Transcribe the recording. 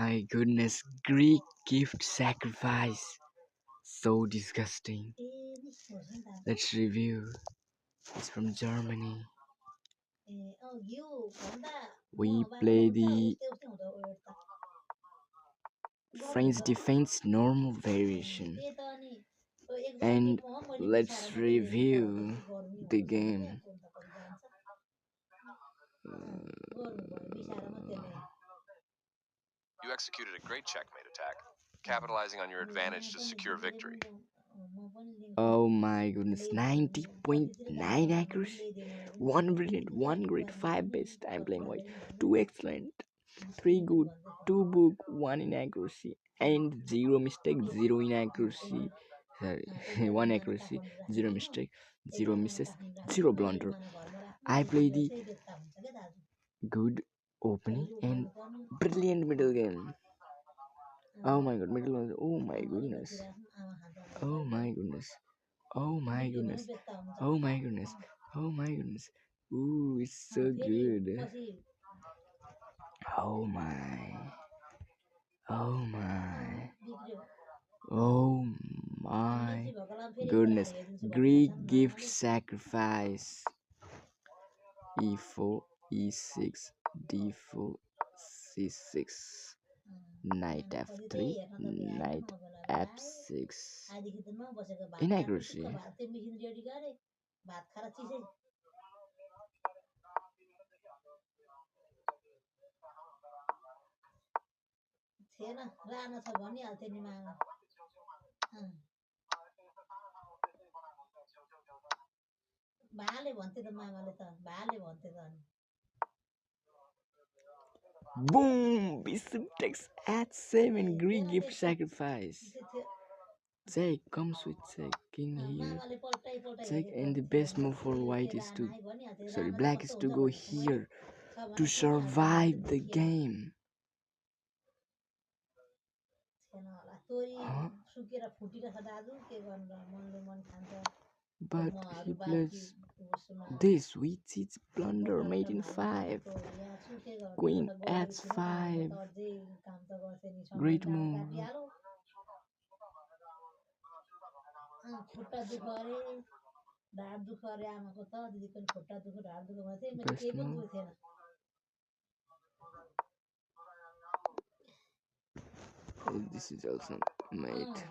my goodness, Greek gift sacrifice. So disgusting. Let's review. It's from Germany. We play the French defense normal variation. And let's review the game. You executed a great checkmate attack, capitalizing on your advantage to secure victory. Oh my goodness, 90.9 accuracy, 1 brilliant, 1 great, 5 best. I'm playing white, 2 excellent, 3 good, 2 book, 1 inaccuracy, and 0 mistake, 0 inaccuracy. Sorry, 1 accuracy, 0 mistake, 0 misses, 0 blunder. I play the good opening and brilliant middle game. Oh my god, middle one. Oh my goodness. Oh my goodness. Oh my goodness. Oh my goodness. Oh my goodness. Ooh, it's so good. Oh my. Oh my. Oh my goodness. Greek gift sacrifice. E4, E6, D4, C6. Knight F3, Knight F6. Inaccuracy. Boom! Bishop takes H7 Greek gift sacrifice. Check comes with check in here. Check, and the best move for white is to, sorry, black is to go here to survive the game. Huh? But he plays this, which is blunder made in 5. Queen h5. Great move. Best move. Oh, this is also mate.